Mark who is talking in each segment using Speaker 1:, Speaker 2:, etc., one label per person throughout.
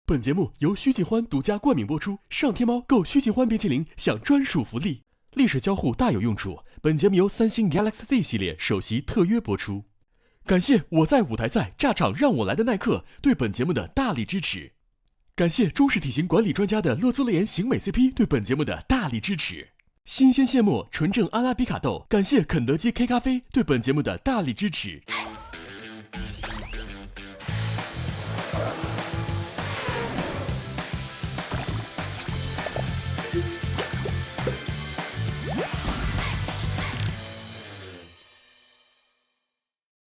Speaker 1: 本节目由徐锦欢独家冠名播出，上天猫购徐锦欢冰淇淋享专属福利，历史交互大有用处。本节目由三星 Galaxy Z 系列首席特约播出。感谢我在舞台在炸场让我来的耐克对本节目的大力支持。感谢中式体型管理专家的乐姿乐颜型美 CP 对本节目的大力支持。新鲜现磨纯正阿拉比卡豆，感谢肯德基 K 咖啡对本节目的大力支持。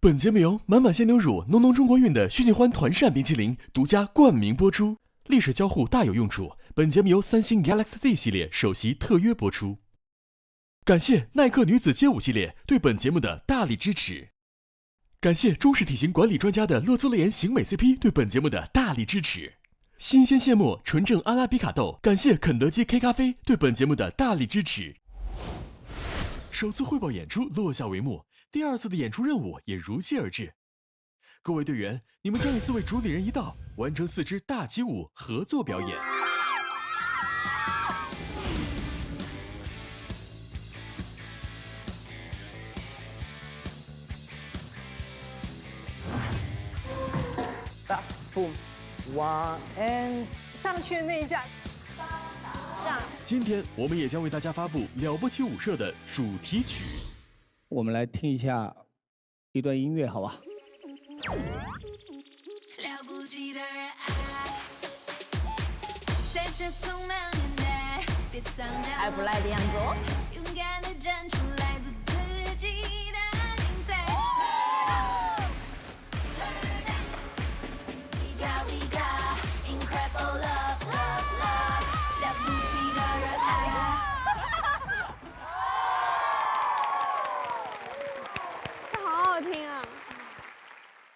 Speaker 1: 本节目由满满鲜牛乳、浓浓中国韵的徐锦欢团扇冰淇淋独家冠名播出，历史交互大有用处。本节目由三星 Galaxy Z 系列首席特约播出。感谢耐克女子街舞系列对本节目的大力支持。感谢中式体型管理专家的乐姿乐颜型美 CP 对本节目的大力支持。新鲜现磨纯正阿拉比卡豆，感谢肯德基 K 咖啡对本节目的大力支持。首次汇报演出落下帷幕，第二次的演出任务也如期而至。各位队员，你们将以4位主理人一道，完成4支大起舞合作表演。
Speaker 2: Boom, one and 上去那一下，这样。
Speaker 1: 今天我们也将为大家发布了不起舞社的主题曲。
Speaker 3: 我们来听一下一段音乐，好吧？
Speaker 4: 了不起的热爱，在这匆忙年代，别藏着
Speaker 2: 还不赖的样子哦。
Speaker 4: 勇敢的站出来，做自己的精彩。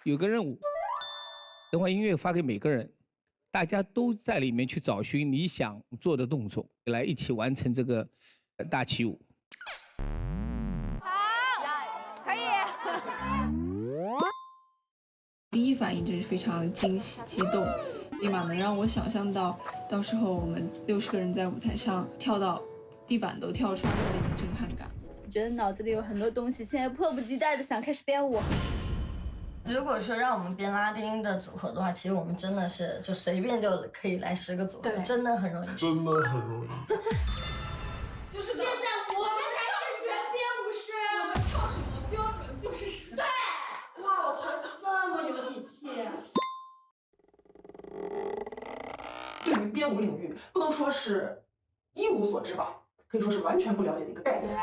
Speaker 3: 有个任务，等会音乐发给每个人，大家都在里面去找寻你想做的动作，来一起完成这个大起舞。
Speaker 2: 好，可以。
Speaker 5: 第一反应就是非常惊喜激动，立马能让我想象到时候我们60个人在舞台上跳到地板都跳穿的那种震撼感。
Speaker 6: 我觉得脑子里有很多东西，现在迫不及待的想开始编舞。
Speaker 7: 如果说让我们编拉丁的组合的话，其实我们真的是就随便就可以来10个组合，真的很容易，
Speaker 8: 真的很容易。
Speaker 9: 就是现在我们才是原编舞师，我们跳什么标准就是什么。对，哇，我台词这么有底气。
Speaker 10: 对于编舞领域，不能说是一无所知吧，可以说是完全不了解的一个概念。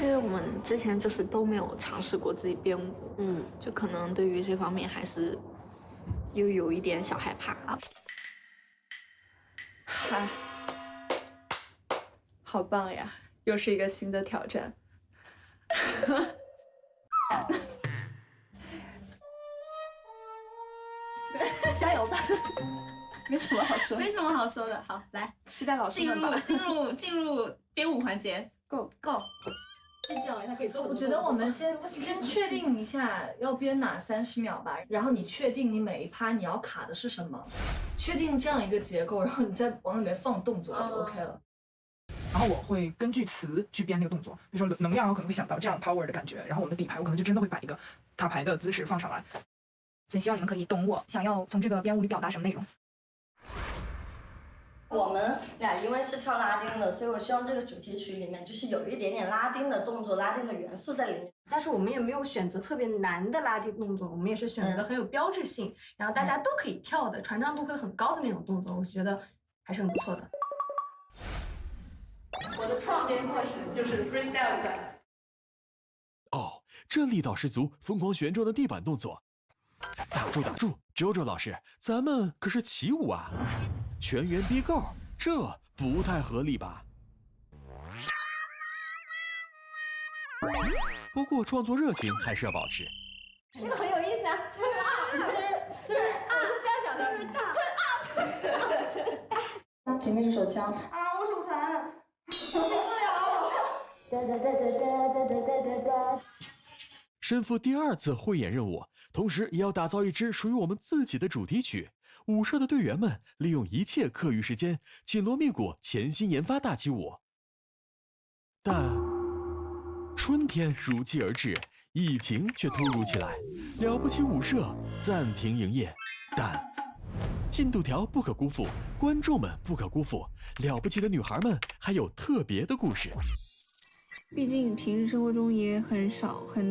Speaker 11: 因为我们之前就是都没有尝试过自己编舞，就可能对于这方面还是又有一点小害怕。
Speaker 5: 嗨，好棒呀，又是一个新的挑战。
Speaker 6: 加油吧！
Speaker 5: 没什么好说，
Speaker 6: 没什么好说的。好，来，
Speaker 5: 期待老师们吧。
Speaker 6: 进入编舞环节
Speaker 5: ，Go。
Speaker 7: 我觉得我们先确定一下要编哪30秒吧，然后你确定你每一趴你要卡的是什么，确定这样一个结构，然后你再往里面放动作就 OK 了。
Speaker 10: 然后我会根据词去编那个动作，比如说能量，我可能会想到这样 power 的感觉，然后我们的底牌我可能就真的会把一个卡牌的姿势放上来。
Speaker 12: 所以希望你们可以懂我想要从这个编舞里表达什么内容。
Speaker 7: 我们俩因为是跳拉丁的，所以我希望这个主题曲里面就是有一点点拉丁的动作、拉丁的元素在里面。
Speaker 13: 但是我们也没有选择特别难的拉丁动作，我们也是选择很有标志性，然后大家都可以跳的，传唱度会很高的那种动作，我觉得还是很不错的。
Speaker 9: 我的创编过程就是 freestyle 的。
Speaker 1: 哦，这力道十足、疯狂旋转的地板动作。打住 ，JoJo 老师，咱们可是起舞啊！全员逼够，这不太合理吧？不过创作热情还是要保持。
Speaker 6: 这个很有意思啊，就是我是这样想的，就是
Speaker 5: 前面是手枪
Speaker 13: 啊，我手残，受不了。
Speaker 1: 身负第2次汇演任务，同时也要打造一支属于我们自己的主题曲。舞社的队员们利用一切课余时间，紧锣密鼓潜心研发大起舞。但春天如期而至，疫情却突如其来，了不起舞社暂停营业。但进度条不可辜负，观众们不可辜负，了不起的女孩们还有特别的故事。
Speaker 5: 毕竟平日生活中也很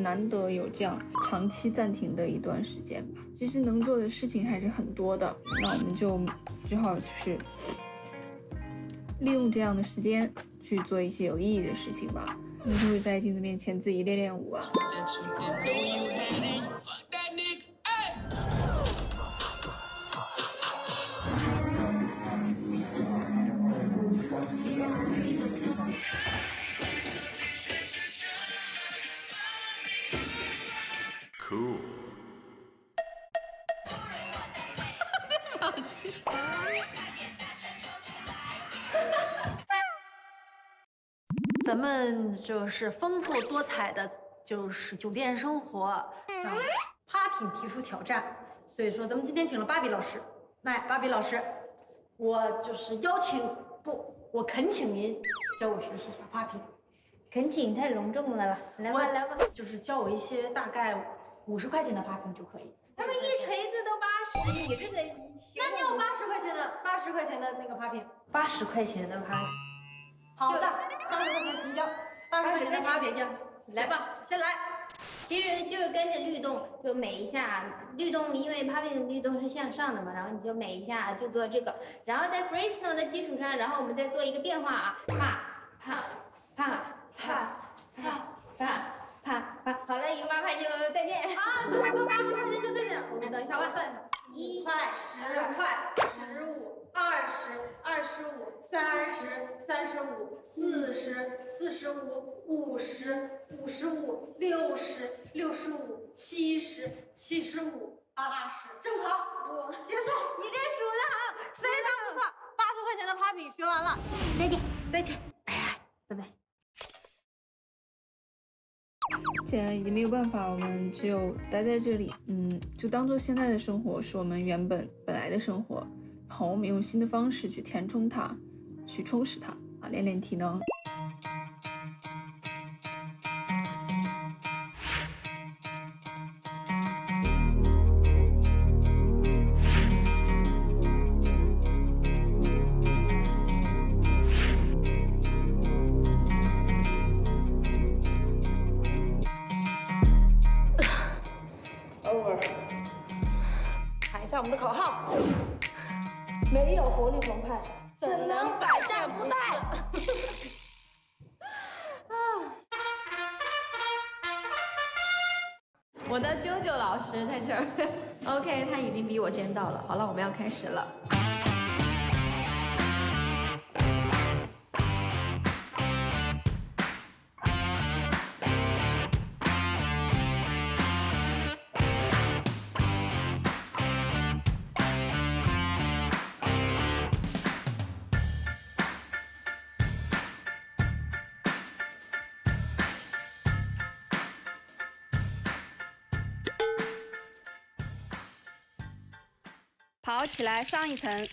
Speaker 5: 难得有这样长期暂停的一段时间吧。其实能做的事情还是很多的，那我们就只好就是利用这样的时间去做一些有意义的事情吧。我们就会在镜子面前自己练练舞啊。
Speaker 1: Cool。
Speaker 6: 咱们就是丰富多彩的，就是酒店生活，向 Popping 提出挑战。所以说，咱们今天请了芭比老师。来，芭比老师，我就是我恳请您教我学习一下 Popping。
Speaker 8: 恳请太隆重了，来吧来吧，
Speaker 6: 就是教我一些大概50块钱的 Popping 就可以。
Speaker 8: 他们一锤子都80，你这个……
Speaker 6: 那你有80块钱的那个 Popping？80
Speaker 8: 块钱的 Popping。
Speaker 6: 好的，80块钱成交。80块钱的 Popping，
Speaker 8: 来吧，
Speaker 6: 先来。
Speaker 8: 其实就是跟着律动，就每一下律动，因为 Popping 的律动是向上的嘛，然后你就每一下就做这个，然后在 freestyle 的基础上，然后我们再做一个变化啊，啪，好了，一个8块就再见
Speaker 6: 啊！对，80块钱就这样。我等一下，我算一下，1块、10块、15、20、25、30、35、40、45、50、55、60、65、70、75、80，正好，结束。
Speaker 8: 你这数的好，
Speaker 6: 非常不错。80块钱的 Popping 学完了，再见，拜拜。
Speaker 5: 既然已经没有办法，我们只有待在这里，就当做现在的生活是我们本来的生活，然后我们用新的方式去填充它，去充实它啊，练练体能。
Speaker 6: 喊一下我们的口号：没有活力澎湃，怎能百战不殆？
Speaker 14: 我的啾啾老师在这儿，OK， 他已经比我先到了。好了，我们要开始了。
Speaker 15: 跑起来，上一层。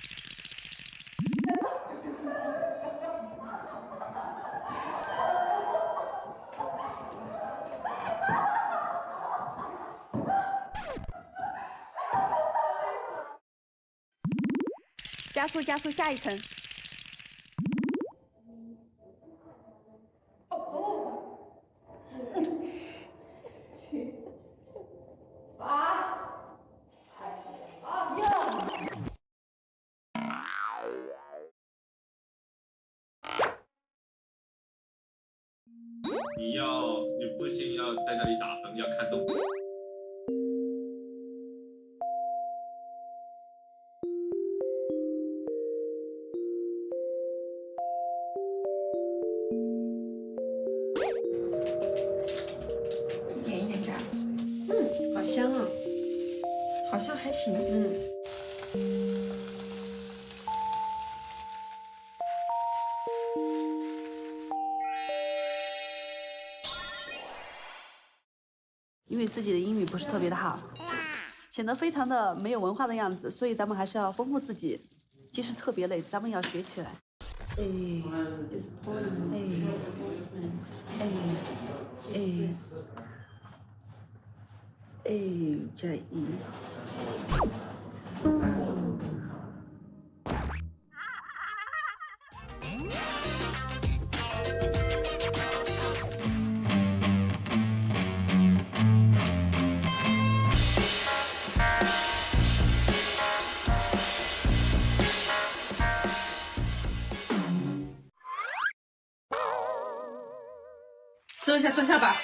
Speaker 15: 加速，加速，下一层。
Speaker 16: 你不行，要在那里打分，要看动作。
Speaker 13: 一点一点炸，好香啊，好像还行，
Speaker 17: 因为自己的英语不是特别的好，显得非常的没有文化的样子，所以咱们还是要丰富自己。即使特别累，咱们要学起来。加一。
Speaker 7: 收一下双下巴。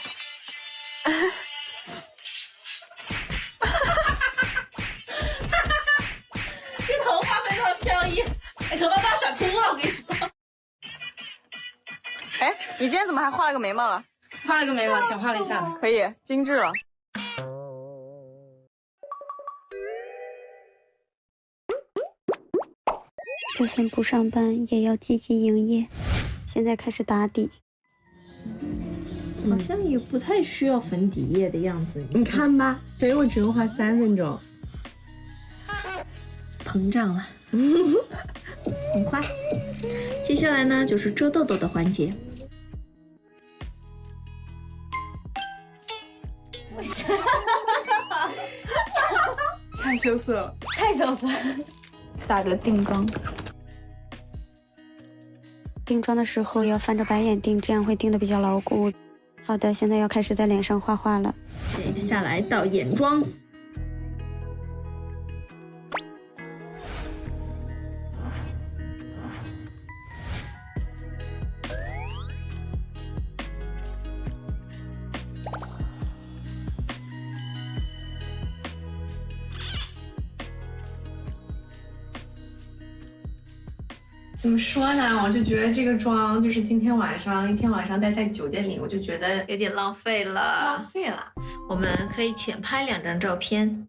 Speaker 7: 这头发非常的飘逸，哎，头发把我甩秃了，我跟你说。
Speaker 18: 哎，你今天怎么还画了个眉毛了？
Speaker 7: 画了个眉毛，浅画了一下，
Speaker 18: 可以，精致了。
Speaker 19: 就算不上班，也要积极营业。现在开始打底。
Speaker 20: 好像也不太需要粉底液的样子，你看吧，所以我只用花3分钟。膨胀了，很快。接下来呢，就是遮痘痘的环节。
Speaker 10: 太羞涩了，
Speaker 5: 太羞涩了。打个定妆。
Speaker 19: 定妆的时候要翻着白眼定，这样会定得比较牢固。好的，现在要开始在脸上画画了。
Speaker 20: 接下来到眼妆。
Speaker 13: 怎么说呢？我就觉得这个妆就是今天晚上一天晚上待在酒店里，我就觉得
Speaker 14: 有点浪费了。
Speaker 13: 浪费了。
Speaker 14: 我们可以浅拍2张照片。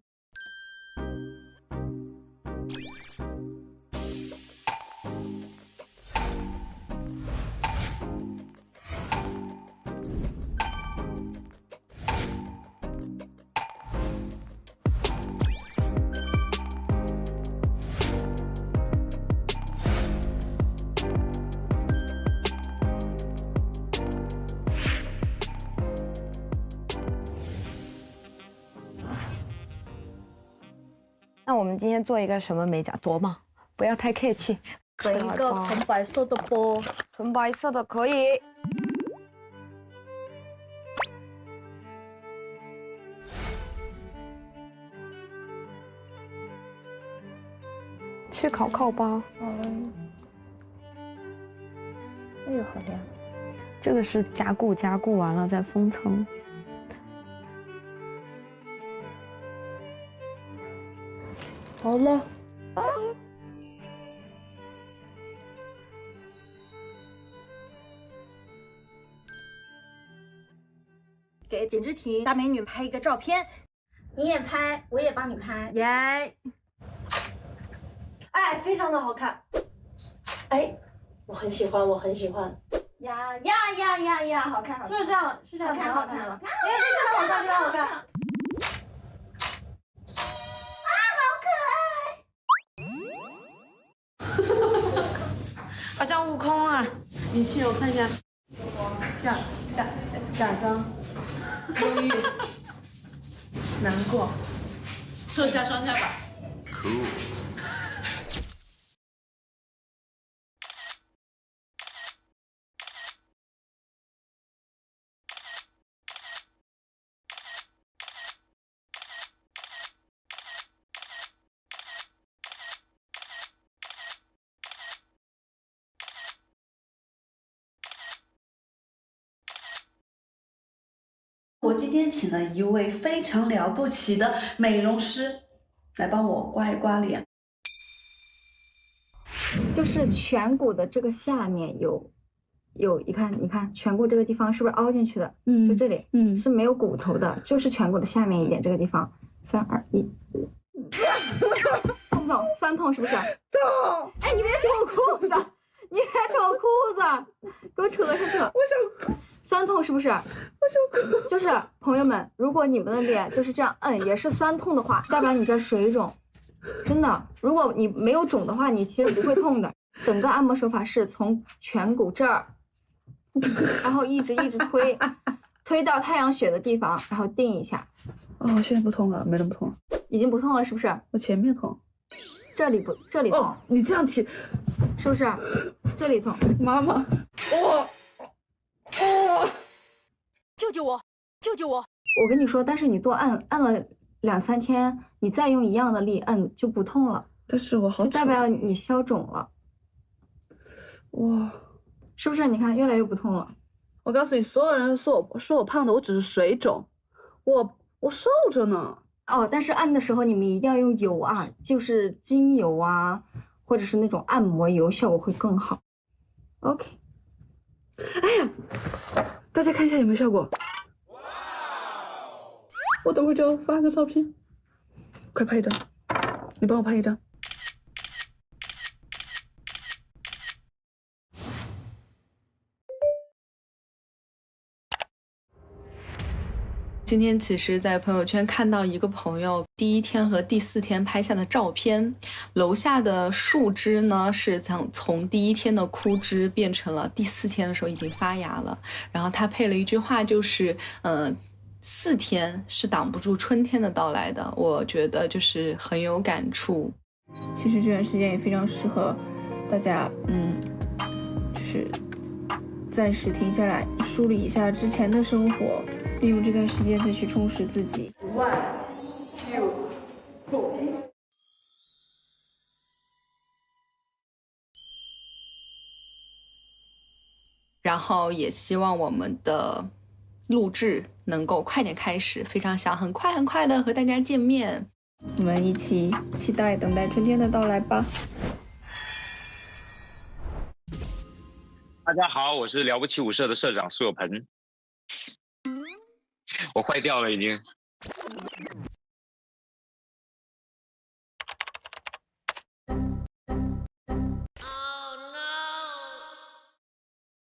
Speaker 2: 那我们今天做一个什么美甲？琢磨，不要太客气。
Speaker 7: 做一个纯白色的波，
Speaker 2: 纯白色的可以。去烤烤吧。
Speaker 5: 哎呦，好亮！
Speaker 2: 这个是加固完了再封层。
Speaker 5: 好了。
Speaker 6: 给简之婷大美女拍一个照片，你也拍，我也帮你拍，耶！哎，非常的好看。哎，我很喜欢，我很喜欢。呀，好看，好看，是这样，是这样，挺好看的。哎，非常好看，非常好看。啊，好可爱！
Speaker 14: 好像悟空啊！
Speaker 7: 语气我看一下，假装忧郁、难过，收一下双下巴。
Speaker 16: Cool。
Speaker 21: 我今天请了一位非常了不起的美容师来帮我刮一刮脸，
Speaker 5: 就是颧骨的这个下面有，你看颧骨这个地方是不是凹进去的？就这里，是没有骨头的，就是颧骨的下面一点这个地方。3、2、1，痛不痛？酸痛是不是？
Speaker 6: 痛！
Speaker 5: 哎，你别扯我裤子，你还扯我裤子，给我扯下去了。
Speaker 10: 我想哭，
Speaker 5: 酸痛是不是？我
Speaker 10: 想哭。
Speaker 5: 就是朋友们，如果你们的脸就是这样摁也是酸痛的话，代表你在水肿。真的，如果你没有肿的话，你其实不会痛的。整个按摩手法是从颧骨这儿，然后一直推到太阳穴的地方，然后定一下。
Speaker 10: 哦，现在不痛了，没那么痛了，
Speaker 5: 已经不痛了，是不是？
Speaker 10: 我前面痛，
Speaker 5: 这里痛。
Speaker 10: 哦，你这样提，
Speaker 5: 是不是？这里痛，
Speaker 10: 妈妈，
Speaker 15: 救救我！救救我！
Speaker 5: 我跟你说，但是你多按了2-3天，你再用一样的力摁就不痛了。
Speaker 10: 但是我好
Speaker 5: 就代表你消肿了。
Speaker 10: 哇，
Speaker 5: 是不是？你看越来越不痛了。
Speaker 10: 我告诉你，所有人说我胖的，我只是水肿，我瘦着呢。
Speaker 5: 哦，但是按的时候你们一定要用油啊，就是精油啊，或者是那种按摩油，效果会更好。OK。
Speaker 10: 哎呀，大家看一下有没有效果。我等会就发个照片，快拍一张，你帮我拍一张。
Speaker 4: 今天其实在朋友圈看到一个朋友第1天和第4天拍下的照片，楼下的树枝呢是从第1天的枯枝变成了第4天的时候已经发芽了，然后他配了一句话，就是4天是挡不住春天的到来的，我觉得就是很有感触。
Speaker 5: 其实这段时间也非常适合大家，就是暂时停下来，梳理一下之前的生活，利用这段时间再去充实自己。1、2、3。
Speaker 4: 然后也希望我们的录制能够快点开始，非常想很快的和大家见面。
Speaker 5: 我们一起期待等待春天的到来吧。
Speaker 22: 大家好，我是了不起舞社的社长苏有朋。我坏掉了已经。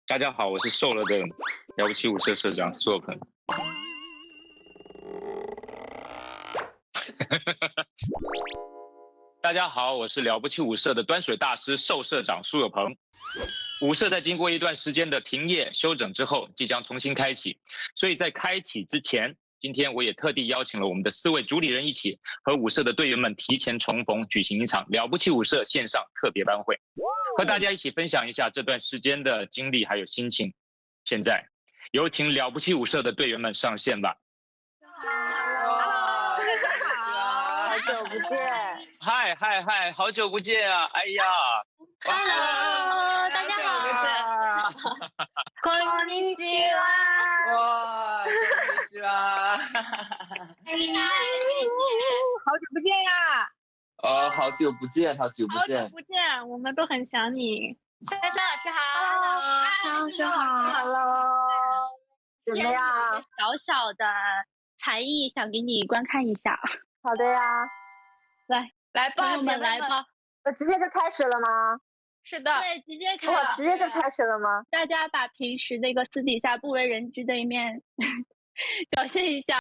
Speaker 22: 大家好，我是瘦了的了不起舞社社长苏有朋。大家好，我是了不起舞社的端水大师瘦社长苏有朋。舞社在经过一段时间的停业休整之后，即将重新开启，所以在开启之前，今天我也特地邀请了我们的4位主理人一起和舞社的队员们提前重逢，举行一场了不起舞社线上特别班会，和大家一起分享一下这段时间的经历还有心情。现在有请了不起舞社的队员们上线吧。
Speaker 18: 好久不见。
Speaker 22: 嗨，好久不见啊！哎呀
Speaker 8: ，Hello， 大家好。こんにちは。
Speaker 22: 哇，こんにちは。
Speaker 8: 好久不见呀！
Speaker 23: 好久不见。
Speaker 8: 好久不见，我们都很想你。珊珊老师好。
Speaker 18: 老师好。Hello。怎么样？
Speaker 8: 小小的才艺想给你观看一下。
Speaker 18: 好的呀。
Speaker 8: 来吧，朋友们来吧。
Speaker 18: 直接就开始了吗？
Speaker 8: 是的，对，直接开始。
Speaker 18: 直接就开始了吗？
Speaker 8: 大家把平时那个私底下不为人知的一面表现一下。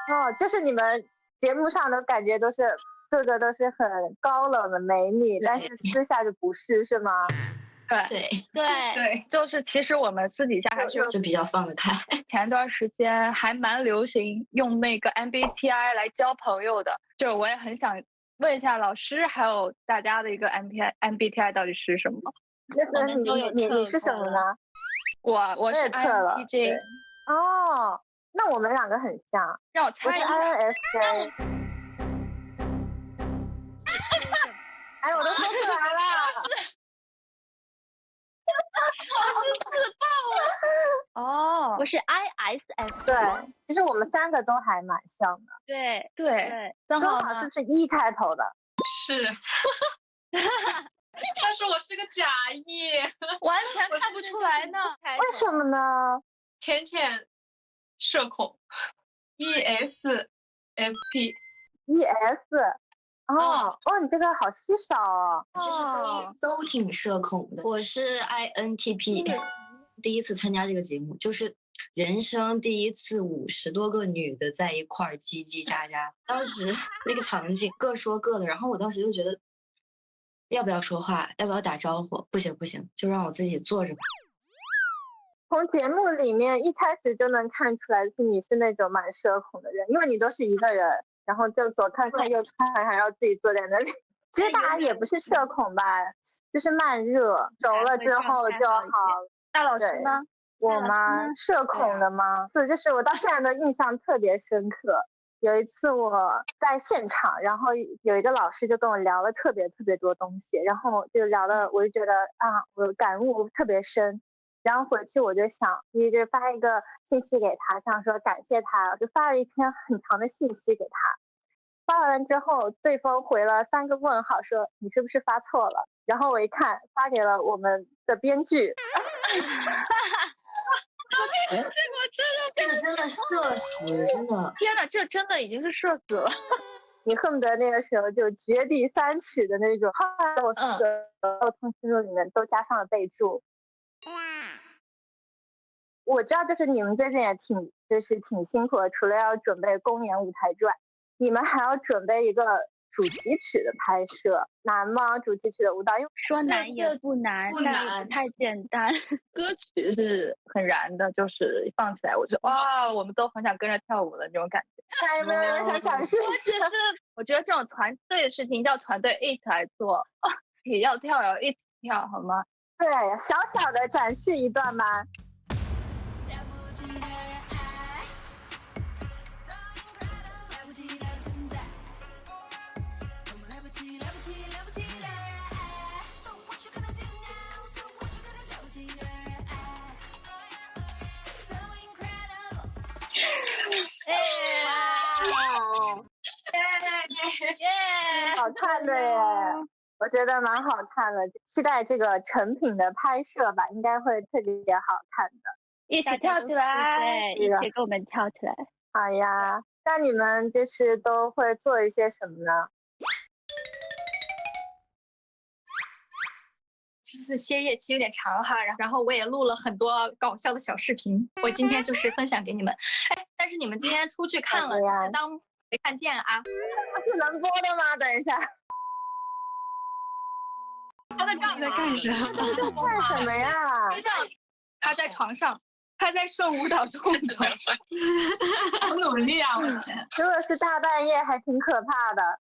Speaker 3: 哦，就是你们节目上的感觉都是个个都是很高冷的美女，但是私下就不是，是吗？
Speaker 11: 对，
Speaker 23: 就是其实我们私底下还是
Speaker 11: 就比较放得开。
Speaker 23: 前段时间还蛮流行用那个 MBTI 来交朋友的，就我也很想问一下老师，还有大家的一个 MBTI 到底是什么？
Speaker 3: 那你是什么呢？
Speaker 23: 我是 INTJ。
Speaker 3: 哦，那我们两个很像。
Speaker 23: 让我猜一下。
Speaker 3: 我是 INFJ。哎，我都说出来了。
Speaker 23: 我是自爆了。
Speaker 15: 我是 ISF。
Speaker 3: 对，其实我们3个都还蛮像的。
Speaker 23: 对，
Speaker 3: 正好是不是1开头的？
Speaker 23: 是。
Speaker 9: 但是我是个假意，
Speaker 23: 完全看不出来呢。
Speaker 3: 为什么呢？
Speaker 9: 浅社恐 ，ESFP。
Speaker 3: 哦，你这个好稀少哦。
Speaker 11: 其实都挺社恐的。我是 INTP，第一次参加这个节目，就是人生第一次50多个女的在一块儿叽叽喳喳。当时那个场景各说各的，然后我当时就觉得，要不要说话，要不要打招呼？不行，就让我自己坐着吧。
Speaker 3: 从节目里面一开始就能看出来是你是那种蛮社恐的人，因为你都是一个人。然后就左看看右看看，然后自己坐在那里。其实大家也不是社恐吧，就是慢热，熟了之后就好。
Speaker 23: 大老师呢？
Speaker 3: 我吗？社恐的吗？就是我到现在都印象特别深刻。有一次我在现场，然后有一个老师就跟我聊了特别多东西，然后就聊的我就觉得我感悟特别深。然后回去我就想，就发一个信息给他，想说感谢他，我就发了一篇很长的信息给他。发完之后，对方回了3个问号，说你是不是发错了？然后我一看，发给了我们的编剧。
Speaker 11: 这个真的社死，真的！
Speaker 23: 天哪，这真的已经是社死了。
Speaker 3: 你恨不得那个时候就绝地3尺的那种。后来我4个通讯录里面都加上了备注。我知道，就是你们最近也挺辛苦的，除了要准备公演舞台传，你们还要准备一个主题曲的拍摄，难吗？主题曲的舞蹈，因为
Speaker 23: 说难也不难，但太简单。歌曲是很燃的，就是放起来，我就我们都很想跟着跳舞的那种感觉。
Speaker 3: 有没有人想展示？
Speaker 23: 其实我觉得这种团队的事情叫团队一起来做，也要跳，要一起跳，好吗？
Speaker 3: 对，小小的展示一段吧。好看的耶！我觉得蛮好看的，期待这个成品的拍摄吧，应该会特别好看的。
Speaker 23: 一起跳起来，对，一起跟我们跳起来。
Speaker 3: 好呀，那你们就是都会做一些什么呢？
Speaker 24: 这次歇业期有点长哈，然后我也录了很多搞笑的小视频，我今天就是分享给你们。但是你们今天出去看了，就是当没看见啊。
Speaker 3: 是能播的吗？等一下。
Speaker 24: 他在干什么？
Speaker 3: 干什么呀？
Speaker 24: 他在床上，他在受舞蹈动作。好努力啊！我天，
Speaker 3: 如果是大半夜，还挺可怕的。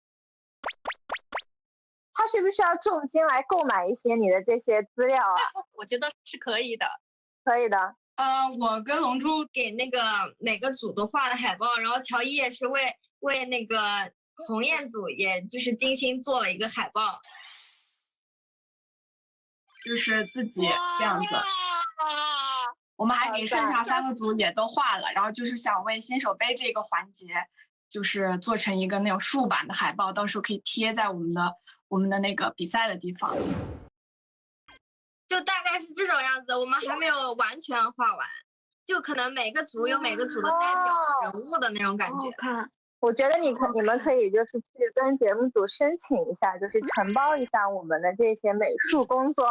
Speaker 3: 他需不需要重金来购买一些你的这些资料啊？
Speaker 24: 我觉得是可以的。
Speaker 3: 可以的。
Speaker 24: 我跟龙珠给那个每个组都画了海报，然后乔伊也是为那个鸿雁组，也就是精心做了一个海报，就是自己这样子。我们还给剩下3个组也都画了，然后就是想为新手杯这个环节，就是做成一个那种竖版的海报，到时候可以贴在我们的那个比赛的地方。就大概是这种样子，我们还没有完全画完，就可能每个组有每个组的代表人物的那种感觉。
Speaker 3: 我觉得你们可以就是去跟节目组申请一下，就是承包一下我们的这些美术工作。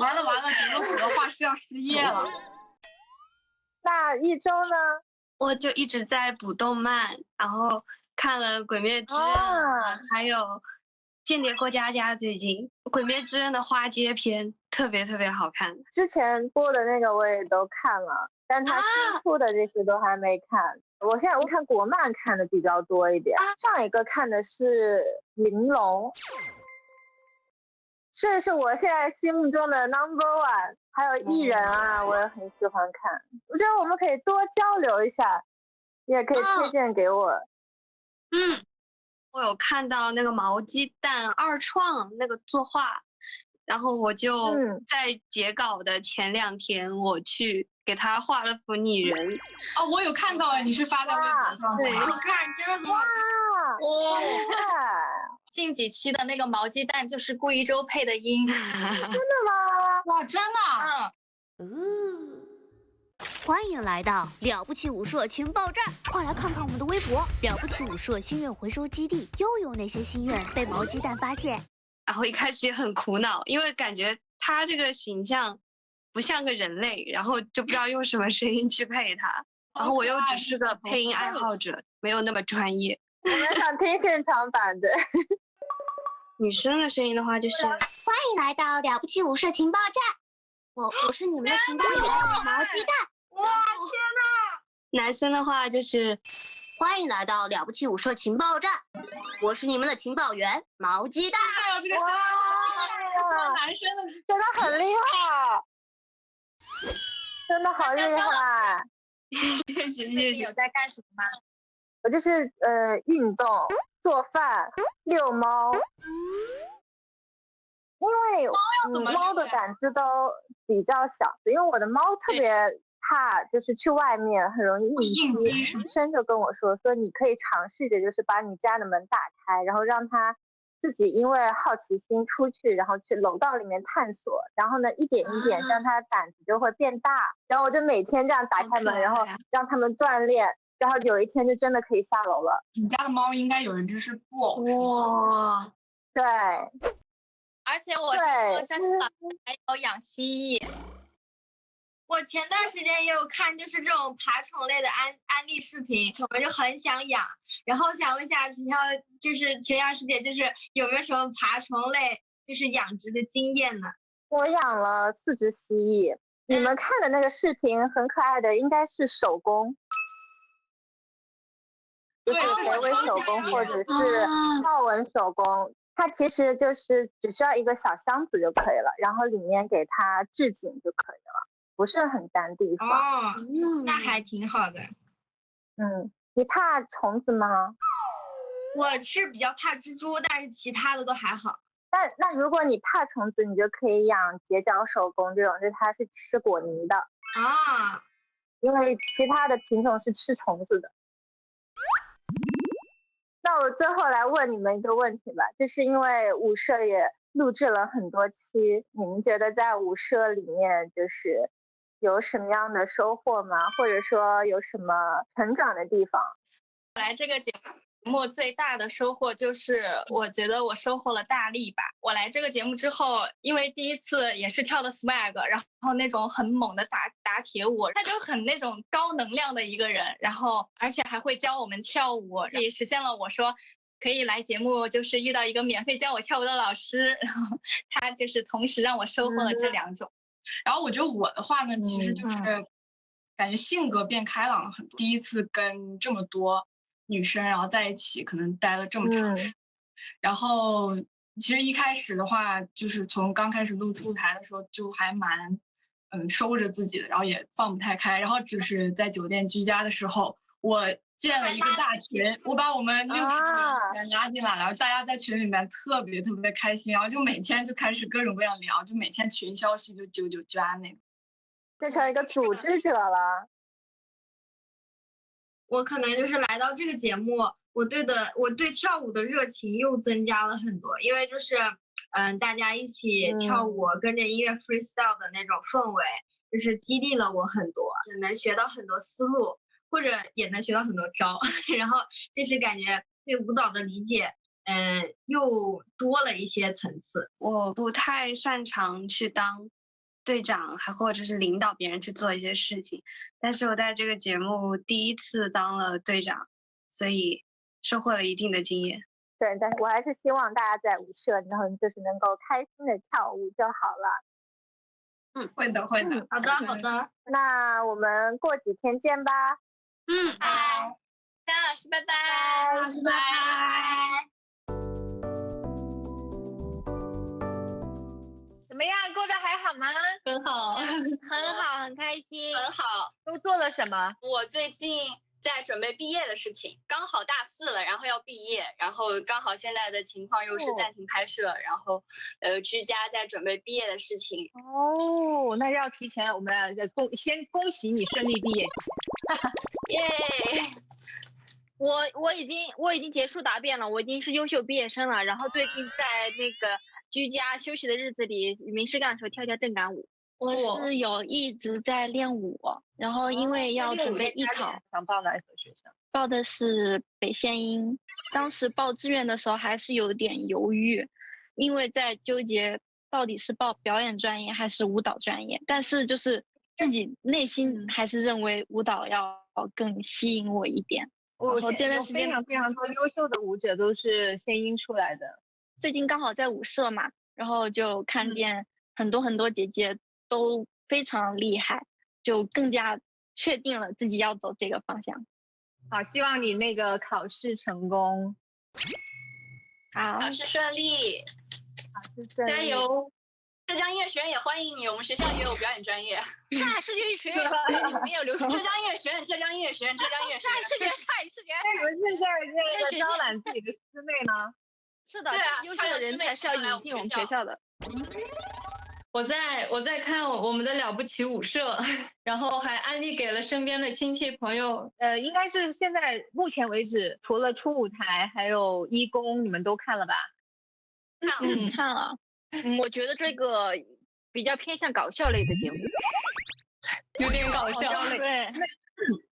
Speaker 24: 完了，节目组的画师要失业了。
Speaker 3: 那一周呢？
Speaker 11: 我就一直在补动漫，然后看了《鬼灭之刃》还有《间谍过家家》。最近《鬼灭之刃》的花街篇特别好看，
Speaker 3: 之前播的那个我也都看了，但他新出的这些都还没看。我现在看国漫看的比较多一点，上一个看的是《玲珑》，是我现在心目中的 No.1。还有艺人啊，我也很喜欢看。我觉得我们可以多交流一下，也可以推荐给我。
Speaker 11: 我有看到那个毛鸡蛋二创那个作画，然后我就在截稿的前2天，我去给他画了幅拟人。
Speaker 24: 哦，我有看到哎，你是发在微博上？
Speaker 11: 对，
Speaker 14: 我看真的很好看。哇！近几期的那个毛鸡蛋就是顾一周配的音。真的
Speaker 3: 吗？
Speaker 24: 哇，真的？
Speaker 15: 欢迎来到了不起武社情报站，快来看看我们的微博，了不起武社心愿回收基地又有哪些心愿被毛鸡蛋发现？
Speaker 11: 然后一开始也很苦恼，因为感觉他这个形象不像个人类，然后就不知道用什么声音去配他，然后我又只是个配音爱好者，没有那么专业。
Speaker 3: 我们想听现场版的。
Speaker 11: 女生的声音的话就是
Speaker 15: 欢迎来到了不起武社情报站，我是你们的情报员毛鸡蛋。
Speaker 11: 哇，天哪！男生的话就是
Speaker 15: 欢迎来到了不起武社情报站，我是你们的情报员毛鸡蛋。
Speaker 24: 哎呦，这个声音，做男生的
Speaker 3: 真的很厉害，真的好厉害。
Speaker 11: 谢谢。
Speaker 14: 有在干什么吗？
Speaker 3: 我就是运动、做饭、遛猫，因为猫的胆子都比较小，因为我的猫特别怕，就是去外面很容易应激。医生就跟我说你可以尝试着就是把你家的门打开，然后让它自己因为好奇心出去，然后去楼道里面探索，然后呢一点一点让它胆子就会变大。然后我就每天这样打开门，然后让它们锻炼。然后有一天就真的可以下楼了。
Speaker 24: 你家的猫应该有一只是布偶。
Speaker 11: 哇，
Speaker 3: 对。
Speaker 14: 而且我听说像小还有养蜥蜴。我前段时间也有看，就是这种爬虫类的安利视频，我们就很想养。然后想问一下全瑶师姐，就是有没有什么爬虫类就是养殖的经验呢？
Speaker 3: 我养了4只蜥蜴，你们看的那个视频很可爱的，应该是手工。就是微微手工或者是豹纹手工，它其实就是只需要一个小箱子就可以了，然后里面给它置景就可以了，不是很占地方。
Speaker 14: 哦，那还挺好的。
Speaker 3: 你怕虫子吗？
Speaker 14: 我是比较怕蜘蛛，但是其他的都还好。
Speaker 3: 那如果你怕虫子，你就可以养结角手工这种，就是它是吃果泥的
Speaker 14: 啊，
Speaker 3: 因为其他的品种是吃虫子的。那我最后来问你们一个问题吧，就是因为舞社也录制了很多期，你们觉得在舞社里面就是有什么样的收获吗？或者说有什么成长的地方？
Speaker 14: 来这个节目最大的收获就是我觉得我收获了大力吧。我来这个节目之后，因为第一次也是跳的 swag， 然后那种很猛的打铁舞，他就很那种高能量的一个人，然后而且还会教我们跳舞，也实现了我说可以来节目就是遇到一个免费教我跳舞的老师，然后他就是同时让我收获了这2种。
Speaker 24: 然后我觉得我的话呢，其实就是感觉性格变开朗了很多，第一次跟这么多女生然后在一起，可能待了这么长时间。然后其实一开始的话，就是从刚开始录初台的时候，就还蛮收着自己的，然后也放不太开。然后只在酒店居家的时候，我建了一个大群，我把我们60个人拉进来，然后大家在群里面特别开心，然后就每天就开始各种各样聊，就每天群消息就99加那个，
Speaker 3: 变成一个组织者了。
Speaker 14: 我可能就是来到这个节目，我对跳舞的热情又增加了很多，因为就是大家一起跳舞，跟着音乐 freestyle 的那种氛围，就是激励了我很多，能学到很多思路。
Speaker 1: 或者也能学到很多招，然后就是感觉对舞蹈的理解，又多了一些层次。
Speaker 12: 我不太擅长去当队长，还或者是领导别人去做一些事情，但是我在这个节目第一次当了队长，所以收获了一定的经验。
Speaker 3: 对，但是我还是希望大家在舞社，然后就是能够开心的跳舞就好了。
Speaker 1: 会的，会的。好的，好的。
Speaker 3: 那我们过几天见吧。
Speaker 1: 拜。张老师，拜拜。老师，拜拜。
Speaker 2: 怎么样？过得还好吗？
Speaker 1: 很好，
Speaker 8: 很好，很开心，
Speaker 1: 很好。
Speaker 2: 都做了什么？
Speaker 1: 我最近在准备毕业的事情，刚好大4了，然后要毕业，然后刚好现在的情况又是暂停拍摄，然后居家在准备毕业的事情。
Speaker 2: 哦，那要提前我们先恭喜你顺利毕业。
Speaker 1: 耶！
Speaker 8: 我已经结束答辩了，我已经是优秀毕业生了。然后最近在那个居家休息的日子里，没事干的时候跳跳正感舞。
Speaker 20: 我是有一直在练舞，然后因为要准备艺考，
Speaker 2: 想报哪所学校？
Speaker 20: 报的是北线音。当时报志愿的时候还是有点犹豫，因为在纠结到底是报表演专业还是舞蹈专业，但是就是自己内心还是认为舞蹈要更吸引我一点。
Speaker 2: 我
Speaker 20: 这段时间
Speaker 2: 非常多优秀的舞者都是线音出来的。
Speaker 20: 最近刚好在舞社嘛，然后就看见很多姐姐都非常厉害，就更加确定了自己要走这个方向。
Speaker 2: 好，希望你那个考试成功。
Speaker 20: 好，
Speaker 1: 考试顺利，
Speaker 2: 考试顺利，
Speaker 1: 加油！浙江音乐学院也欢迎你，我们学校也有表演专业。
Speaker 8: 上海视觉学院没有留学。
Speaker 1: 浙江音乐学院，浙江音乐学院，浙江音乐学院。
Speaker 8: 上海视觉。
Speaker 2: 你们现在这个招揽自己的师妹呢？
Speaker 8: 是的，
Speaker 1: 对啊，
Speaker 8: 优秀的人才是要引进我们学校的。
Speaker 17: 我在看我们的了不起舞社，然后还安利给了身边的亲戚朋友。
Speaker 2: 应该是现在目前为止，除了初舞台还有一公，你们都看了吧？
Speaker 20: 看了。
Speaker 8: 我觉得这个比较偏向搞笑类的节目，
Speaker 17: 有点搞笑。
Speaker 2: 对，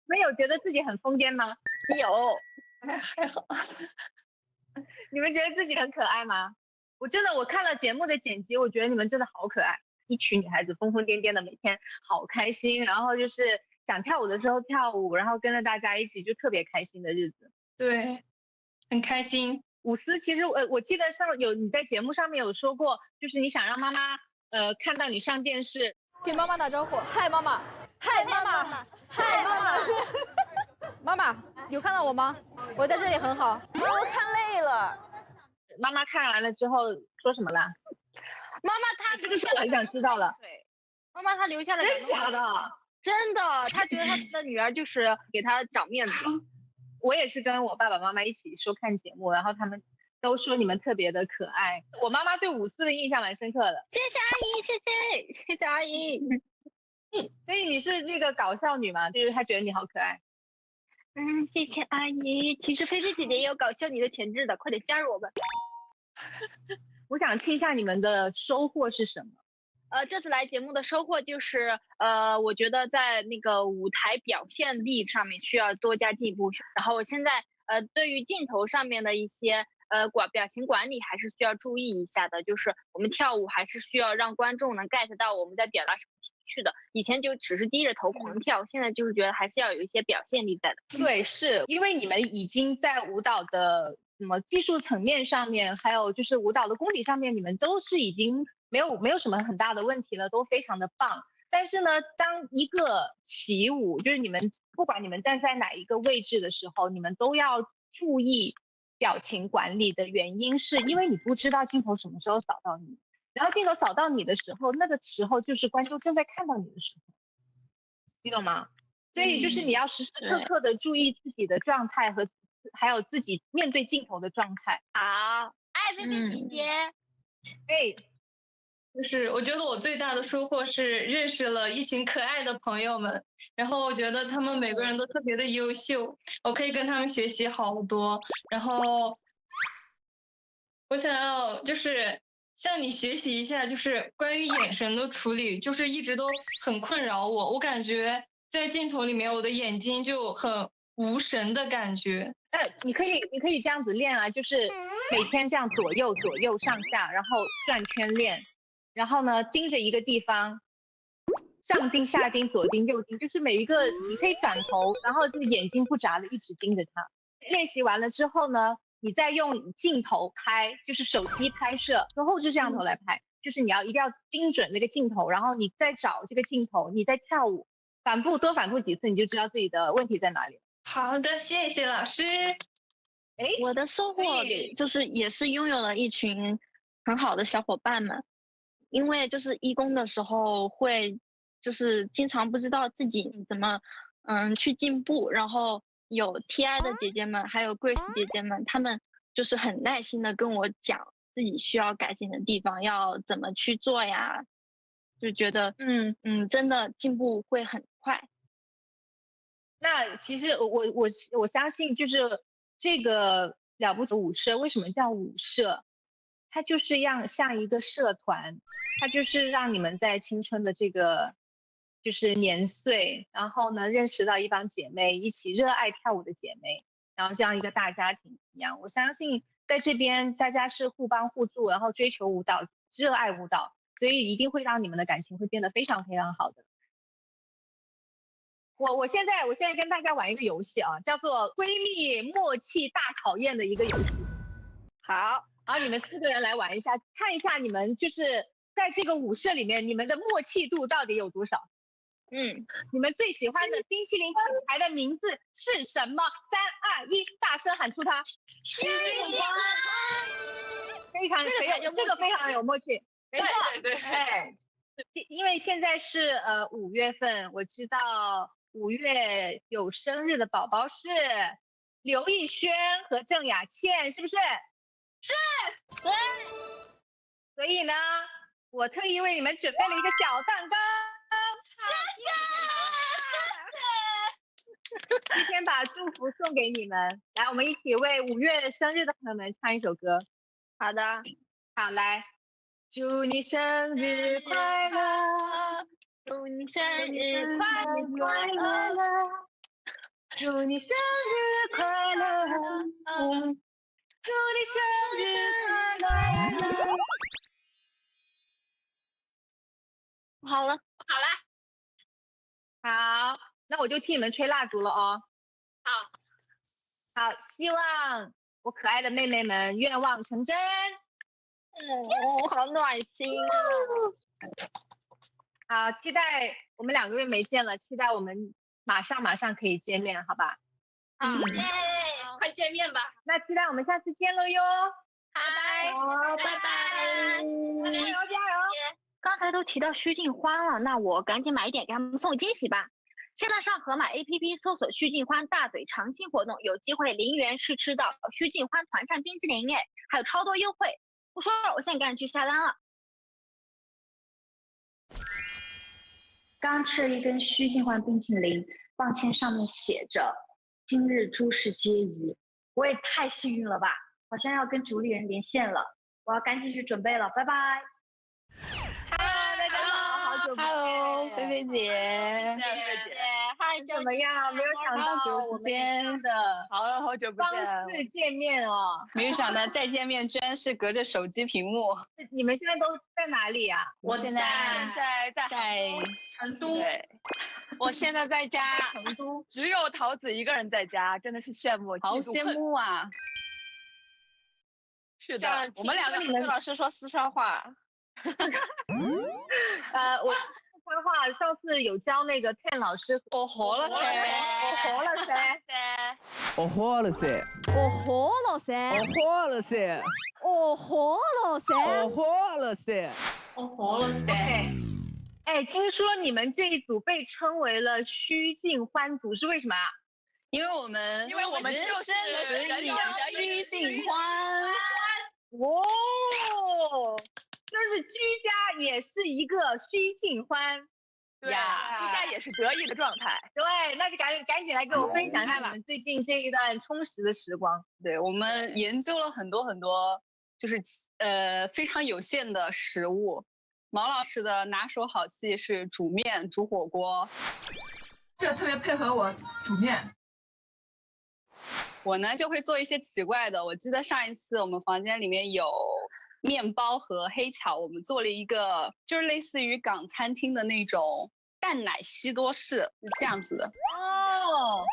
Speaker 2: 没有觉得自己很疯癫吗？
Speaker 8: 有，
Speaker 17: 还好。
Speaker 2: 你们觉得自己很可爱吗？我看了节目的剪辑，我觉得你们真的好可爱，一群女孩子疯疯癫癫的，每天好开心，然后就是想跳舞的时候跳舞，然后跟着大家一起就特别开心的日子。
Speaker 17: 对，很开心。
Speaker 2: 舞思其实我记得你在节目上面有说过，就是你想让妈妈看到你上电视，
Speaker 19: 给妈妈打招呼，嗨妈妈，嗨妈妈，嗨妈妈。妈妈有看到我吗？我在这里很好。
Speaker 2: 我看累了。妈妈看完了之后说什么了？
Speaker 8: 妈妈她
Speaker 2: 这个是我很想知道了。
Speaker 8: 对，妈妈她留下了。
Speaker 2: 真假的？
Speaker 8: 真的，她觉得她的女儿就是给她长面子。
Speaker 2: 我也是跟我爸爸妈妈一起说看节目，然后他们都说你们特别的可爱。我妈妈对舞思的印象蛮深刻的。
Speaker 8: 谢谢阿姨，谢谢阿姨。
Speaker 2: 所以你是这个搞笑女嘛？就是她觉得你好可爱。
Speaker 8: 谢谢阿姨。其实菲菲姐姐也有搞笑你的潜质的，快点加入我们。
Speaker 2: 我想听一下你们的收获是什么？
Speaker 8: 这次来节目的收获就是，我觉得在那个舞台表现力上面需要多加进步。然后我现在对于镜头上面的一些表情管理还是需要注意一下的，就是我们跳舞还是需要让观众能 get 到我们在表达什么情绪的。以前就只是低着头狂跳，现在就是觉得还是要有一些表现力在的。
Speaker 2: 对，是因为你们已经在舞蹈的什么技术层面上面，还有就是舞蹈的功底上面，你们都是已经没有什么很大的问题了，都非常的棒。但是呢，当一个起舞，就是你们不管你们站在哪一个位置的时候，你们都要注意表情管理的原因是因为你不知道镜头什么时候扫到你，然后镜头扫到你的时候，那个时候就是观众正在看到你的时候，你懂吗？所以就是你要时时刻刻的注意自己的状态和还有自己面对镜头的状态。
Speaker 8: 好，爱菲菲姐姐。
Speaker 17: 就是我觉得我最大的收获是认识了一群可爱的朋友们，然后我觉得他们每个人都特别的优秀，我可以跟他们学习好多。然后我想要就是向你学习一下，就是关于眼神的处理，就是一直都很困扰我。我感觉在镜头里面，我的眼睛就很无神的感觉。
Speaker 2: 你可以这样子练啊，就是每天这样左右上下，然后转圈练，然后呢盯着一个地方，上盯下盯左盯右盯，就是每一个你可以转头，然后就是眼睛不眨的一直盯着它。练习完了之后呢，你再用镜头拍，就是手机拍摄，用后置摄像头来拍，就是你一定要精准那个镜头，然后你再找这个镜头，你再跳舞，多反复几次，你就知道自己的问题在哪里。
Speaker 17: 好的，谢谢老师。
Speaker 20: 我的收获就是也是拥有了一群很好的小伙伴们，因为就是义工的时候会就是经常不知道自己怎么去进步，然后有 TI 的姐姐们还有 Grace 姐姐们，她们就是很耐心的跟我讲自己需要改进的地方，要怎么去做呀，就觉得真的进步会很快。
Speaker 2: 那其实我相信，就是这个了不起舞社为什么叫舞社？它就是像一个社团，它就是让你们在青春的这个就是年岁，然后呢认识到一帮姐妹，一起热爱跳舞的姐妹，然后像一个大家庭一样。我相信在这边大家是互帮互助，然后追求舞蹈，热爱舞蹈，所以一定会让你们的感情会变得非常非常好的。我现在跟大家玩一个游戏啊，叫做闺蜜默契大考验的一个游戏。好，然后你们4个人来玩一下，看一下你们就是在这个舞社里面，你们的默契度到底有多少？你们最喜欢的冰淇淋品牌的名字是什么？3、2、1，大声喊出它！
Speaker 1: 徐静欢，
Speaker 2: 非常这个非常有默契。
Speaker 1: 没错，对。
Speaker 2: 因为现在是5月份，我知道5月有生日的宝宝是刘艺轩和郑雅倩，是不是？
Speaker 1: 是。
Speaker 2: 对。所以呢，我特意为你们准备了一个小蛋糕。谢谢。今天把祝福送给你们，来，我们一起为5月生日的朋友们唱一首歌。
Speaker 20: 好的，
Speaker 2: 好，来。祝你生日快乐，
Speaker 20: 祝你生日快乐，
Speaker 2: 祝你生日快乐，祝你生日快乐。
Speaker 20: 好了，
Speaker 2: 好，那我就替你们吹蜡烛了哦。好，希望我可爱的妹妹们愿望成真。
Speaker 20: 好暖心
Speaker 2: 啊！好，期待我们2个月没见了，期待我们马上可以见面，好吧？
Speaker 1: 快见面吧！
Speaker 2: 那期待我们下次见了哟！
Speaker 1: 拜拜！
Speaker 2: 加油！
Speaker 15: 刚才都提到徐静欢了，那我赶紧买一点给他们送惊喜吧。现在上盒马 APP 搜索徐静欢大嘴尝新活动，有机会0元试吃到徐静欢团扇冰淇淋哎，还有超多优惠。不说了，我现在赶紧去下单了。
Speaker 7: 刚吃了一根徐静欢冰淇淋，棒签上面写着“今日诸事皆宜”，我也太幸运了吧！好像要跟主理人连线了，我要赶紧去准备了，拜拜。
Speaker 2: Hello， 大家好，好久不见。
Speaker 13: Hello，菲菲姐。
Speaker 2: 嗨，怎么样？没有想到我们真的
Speaker 13: 好久不见，
Speaker 2: 方式见面哦。
Speaker 13: 没有想到再见面居然是隔着手机屏幕。
Speaker 2: 你们现在都在哪里啊？
Speaker 13: 我现在在
Speaker 17: 成都。
Speaker 13: 对，我现在在家
Speaker 17: 成都，
Speaker 13: 只有桃子一个人在家，真的是羡慕，好羡慕啊！是的，我们2个跟老师说四川话。
Speaker 2: 我。川话上次有教那个 Ken 老师，
Speaker 13: 我活了噻，
Speaker 2: 我活了噻，
Speaker 16: 我活了噻，
Speaker 19: 我活了噻，
Speaker 16: 我活了噻，
Speaker 19: 我活了噻，
Speaker 16: 我活了噻，
Speaker 17: 我活了噻。
Speaker 2: 哎，听说你们这一组被称为了徐静欢组，是为什么啊？
Speaker 13: 因为我们
Speaker 17: 人
Speaker 13: 生的徐静欢。
Speaker 2: 哦。就是居家也是一个徐静欢
Speaker 13: 呀，居家也是得意的状态。
Speaker 2: 对，那就赶紧来给我分享一下你们最近这一段充实的时光。
Speaker 13: 对，我们研究了很多，就是非常有限的食物。毛老师的拿手好戏是煮面、煮火锅。
Speaker 9: 这特别配合我煮面。
Speaker 13: 我呢就会做一些奇怪的。我记得上一次我们房间里面有面包和黑巧，我们做了一个就是类似于港餐厅的那种蛋奶西多士，是这样子的。
Speaker 2: 哦，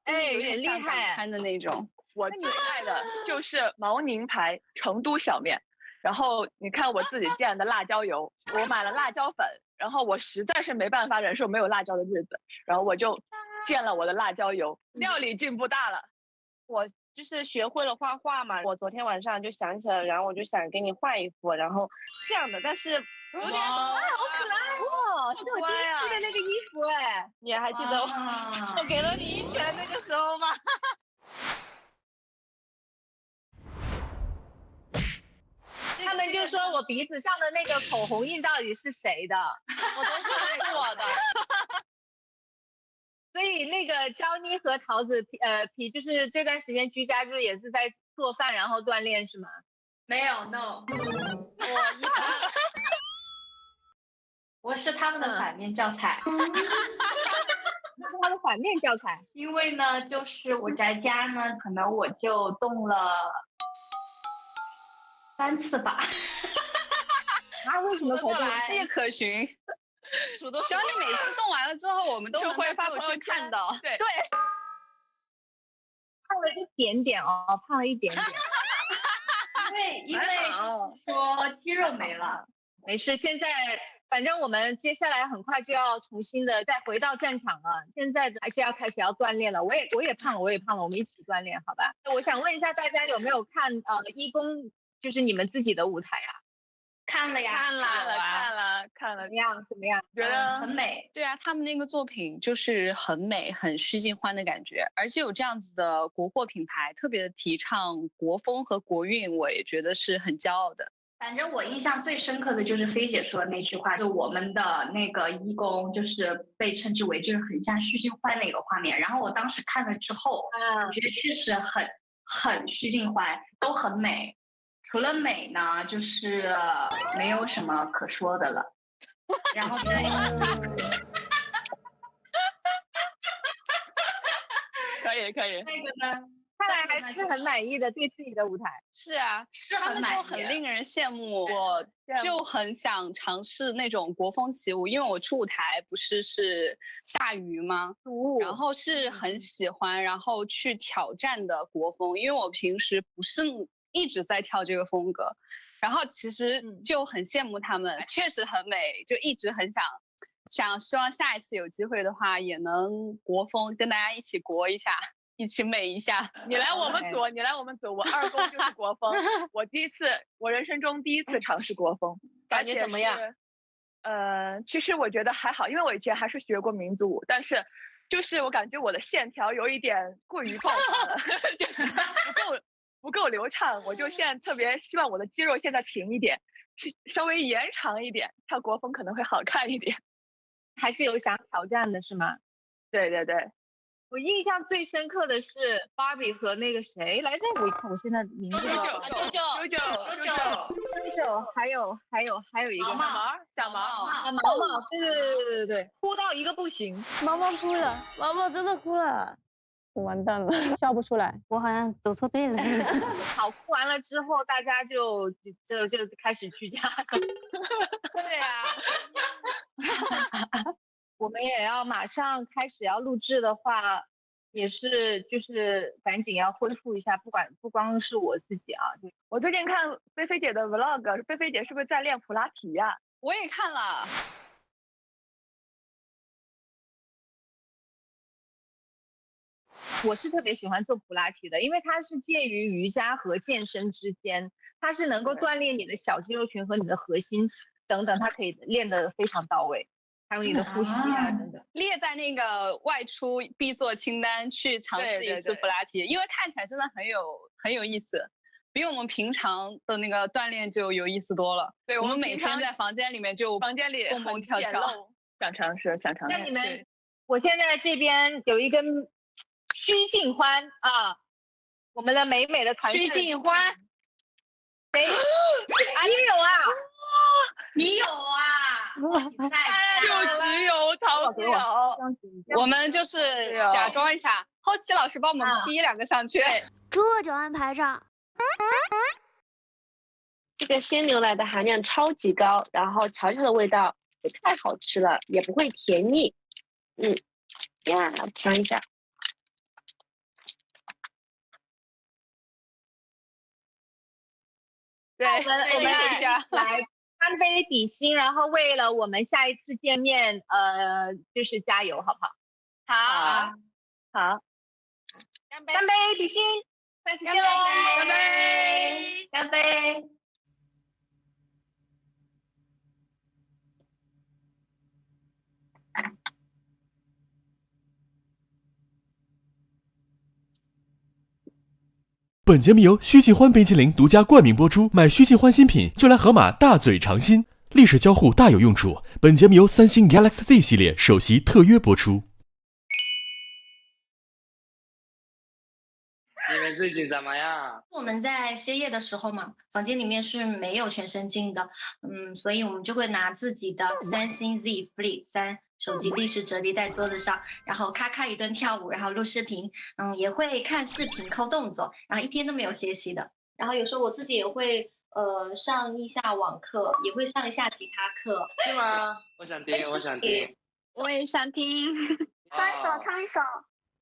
Speaker 13: 哎，有点像港餐的那种。
Speaker 23: 我最爱的就是毛宁牌成都小面。然后你看我自己煎的辣椒油，我买了辣椒粉，然后我实在是没办法忍受没有辣椒的日子，然后我就煎了我的辣椒油，料理进步大了。
Speaker 4: 我就是学会了画画嘛，我昨天晚上就想起来了，然后我就想给你画一幅，然后这样的，但是有点
Speaker 2: 好可爱哦，是我第一次的那个衣服哎，
Speaker 4: 你还记得我给了你一拳那个时候吗？
Speaker 2: 他们就说我鼻子上的那个口红印到底是谁的？
Speaker 4: 我都说是我的。
Speaker 2: 所以那个娇妮和桃子皮就是这段时间居家就是也是在做饭然后锻炼是吗？
Speaker 7: 没有 ，no。我是他们的反面教材。
Speaker 2: 他的反面教材，
Speaker 7: 因为呢，就是我在家呢，可能我就动了3次吧。
Speaker 2: 啊，为什么
Speaker 13: 有迹可循？只要你每次动完了之后，我们都能在朋友圈看到。对，
Speaker 2: 胖了一点点哦，胖了一点点。
Speaker 7: 因为说肌肉没了。
Speaker 2: 没事，现在反正我们接下来很快就要重新的再回到战场了，现在还是要开始要锻炼了。我也胖了，我们一起锻炼，好吧？我想问一下大家有没有看一公就是你们自己的舞台啊？
Speaker 7: 看了呀，
Speaker 23: 看了，
Speaker 2: 怎么样？
Speaker 23: 觉得
Speaker 7: 很美。
Speaker 13: 对啊，他们那个作品就是很美，很徐静欢的感觉，而且有这样子的国货品牌，特别的提倡国风和国韵，我也觉得是很骄傲的。
Speaker 7: 反正我印象最深刻的就是菲姐说的那句话，就我们的那个义工就是被称之为就是很像徐静欢那个画面。然后我当时看了之后，我觉得确实很徐静欢，都很美。除了美呢，就是没有什么可说的了。然后
Speaker 23: 可以。
Speaker 7: 那个呢？
Speaker 2: 看来还是很满意的，对自己的舞台。
Speaker 13: 是啊，他们就很令人羡慕。我就很想尝试那种国风起舞，因为我初舞台不是大鱼吗？然后是很喜欢，然后去挑战的国风，因为我平时不是一直在跳这个风格，然后其实就很羡慕他们，确实很美，就一直很希望下一次有机会的话，也能国风跟大家一起国一下。一起美一下，
Speaker 23: 你来我们组，我二公就是国风，我人生中第一次尝试国风，
Speaker 4: 感觉怎么样？
Speaker 23: 其实我觉得还好，因为我以前还是学过民族舞，但是就是我感觉我的线条有一点过于爆发了，就是不够流畅，我就现在特别希望我的肌肉现在平一点，稍微延长一点，跳国风可能会好看一点。
Speaker 2: 还是有想挑战的是吗？
Speaker 23: 对。
Speaker 2: 我印象最深刻的是 Barbie 和那个谁来着？我看我现在名字
Speaker 23: 九，
Speaker 2: 还有一个
Speaker 23: 小毛，
Speaker 2: 对，哭到一个不行，
Speaker 19: 毛毛哭了，毛毛真的哭了，我完蛋了，笑不出来，我好像走错队了。
Speaker 2: 好，哭完了之后，大家就开始居家了。
Speaker 13: 对啊。
Speaker 2: 我们也要马上开始要录制的话，也是就是赶紧要恢复一下，不光是我自己啊，
Speaker 23: 我最近看菲菲姐的 vlog， 菲菲姐是不是在练普拉提呀？
Speaker 13: 我也看了。
Speaker 2: 我是特别喜欢做普拉提的，因为它是介于瑜伽和健身之间，它是能够锻炼你的小肌肉群和你的核心等等，它可以练得非常到位。还有你的呼吸啊等等，
Speaker 13: 列在那个外出必做清单，去尝试一次普拉提，因为看起来真的很有意思，比我们平常的那个锻炼就有意思多了。
Speaker 23: 对，
Speaker 13: 我们每天在房间里面就蹦蹦跳跳，
Speaker 23: 想尝试。
Speaker 2: 那你们，我现在这边有一根徐静欢啊，我们的美美的团
Speaker 8: 徐静欢，
Speaker 2: 谁？你有啊？
Speaker 7: 你有啊？
Speaker 13: 就只有逃不了。我们就是假装一下，后期老师帮我们 P 2个上去，
Speaker 5: 这就安排上。
Speaker 4: 这个鲜牛奶的含量超级高，然后调调的味道也太好吃了，也不会甜腻。尝一下。
Speaker 2: 对，我们来干杯比心，然后为了我们下一次见面，就是加油，好不好？好，干杯比心，下次见喽！
Speaker 4: 干杯！
Speaker 6: 本节目由须尽欢冰淇淋独家冠名播出，买须尽欢新品就来盒马大嘴尝新，历史交互大有用处。本节目由三星 Galaxy Z 系列首席特约播出。
Speaker 10: 你们最近怎么样？
Speaker 21: 我们在歇业的时候嘛，房间里面是没有全身镜的，所以我们就会拿自己的三星 Z Flip 3手机立式折叠在桌子上，然后咔咔一顿跳舞，然后录视频，也会看视频抠动作，然后一天都没有歇息的。然后有时候我自己也会上一下网课，也会上一下吉他课。
Speaker 10: 是吗？我想听，我想听。
Speaker 20: 我也想听，
Speaker 21: 唱一首，唱一首。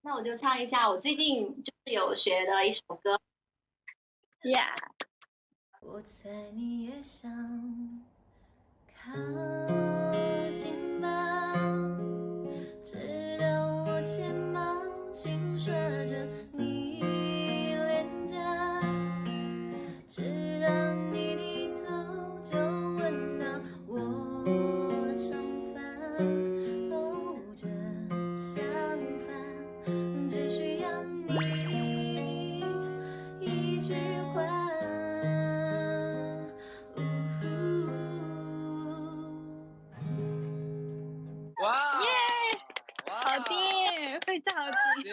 Speaker 21: 那我就唱一下我最近就是有学的一首歌。
Speaker 5: 我猜你也想靠近吧，直到我睫毛轻刷着你脸颊，直到你低头就闻到我长发。哦，这想法只需要你一句话。
Speaker 20: 好听，非常好听。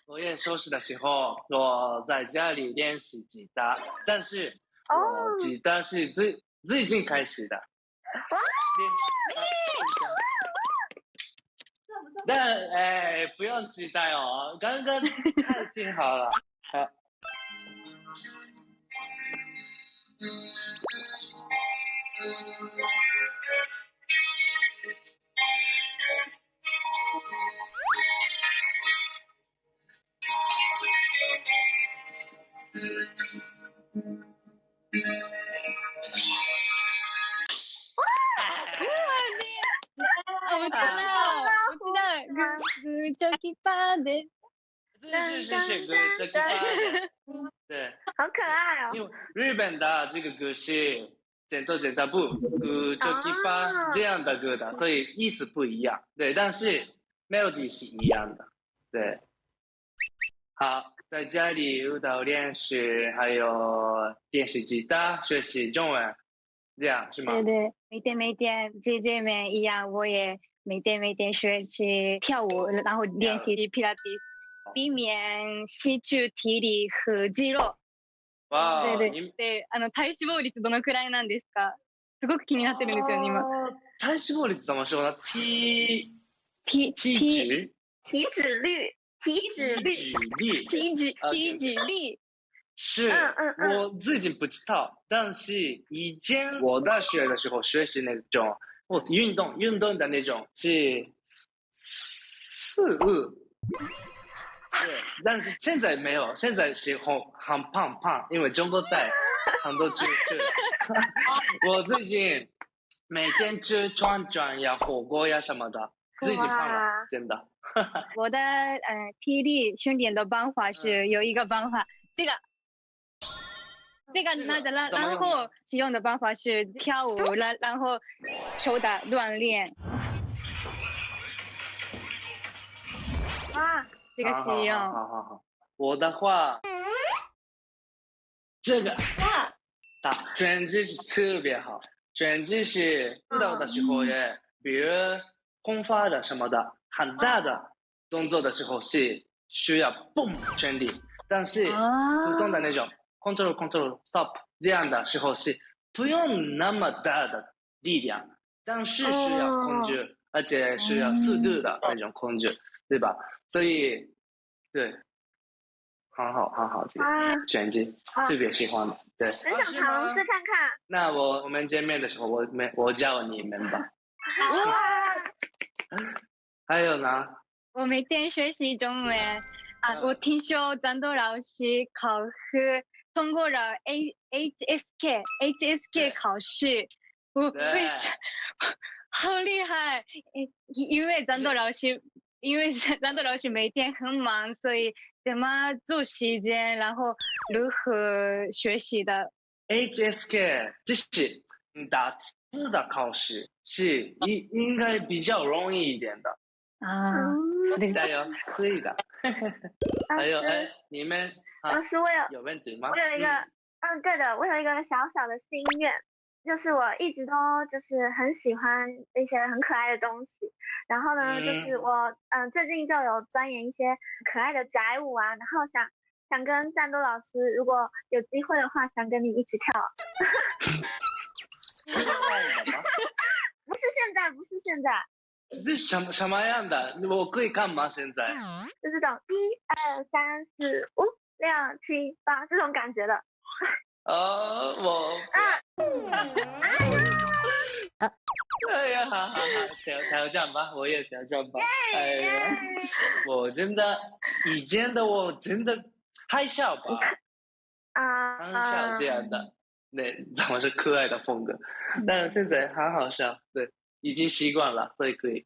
Speaker 10: 作业收拾的时候，我在家里练习吉他，但是我吉他是最近开始的。但不用期待哦，刚刚太听好了。
Speaker 20: 我知道，グーチョキパーで。
Speaker 10: 是グーチョキパー。对，
Speaker 21: 好可爱哦。
Speaker 10: 因为日本的这个歌是剪刀剪刀布グーチョキパー这样的歌的，所以意思不一样。对，但是 melody 是一样的。对，好，在家里舞蹈练习，还有练习吉他，学习中文，这样是吗？
Speaker 20: 对对，每天姐们一样，我也每天学习跳舞，然后练习皮拉提，避免失去体力和肌肉。
Speaker 10: 哇，
Speaker 20: 对，体脂肪率どのくらいなんですか？すごく気になってるんですよね今。
Speaker 10: 体脂肪率怎么说呢？体脂率。是，我自己不知道，但是以前我大学的时候学习那种运动的那种是4.5，对，但是现在没有，现在是很胖，因为中国在很多吃，我最近每天吃串呀、火锅呀什么的，自己胖了，真的。
Speaker 20: 我的体力训练的方法是有一个方法，这个然后使用的方法是跳舞，然后手的锻炼。这个使用。
Speaker 10: 好，我的话，这个拳击是特别好，拳击是舞蹈的时候也，比如空发的什么的。很大的动作的时候是需要蹦全力，但是普通的那种 control stop 这样的时候是不用那么大的力量，但是需要控制，而且需要速度的那种控制，对吧？所以，对，很好，这个拳击特别喜欢的，对。
Speaker 3: 很想尝试看看。
Speaker 10: 那我们见面的时候，我教你们吧。还有呢？
Speaker 20: 我每天学习中文啊，我听说战斗老师考试通过了 HSK 考试，我非常好厉害，因为战斗老师每天很忙，所以怎么做时间，然后如何学习的。
Speaker 10: HSK 这是打字的考试，是应该比较容易一点的。加油，可以的。还有，你们
Speaker 3: 老师，
Speaker 10: 有问题吗？
Speaker 3: 我有一个，对的，我有一个小小的心愿，就是我一直都就是很喜欢一些很可爱的东西，然后呢，就是我最近就有钻研一些可爱的宅舞啊，然后想跟战斗老师，如果有机会的话，想跟你一起跳。不是现在。
Speaker 10: 这什么样的？我可以干嘛？现在
Speaker 3: 就这种1、2、3、4、5、6、7、8这种感觉的。
Speaker 10: 哎呀，好，挑战吧，我也挑战吧。哎呀，以前的我真的害羞吧，很少这样的，那怎么是可爱的风格？但现在很好笑，对。已经习惯了，所以可以。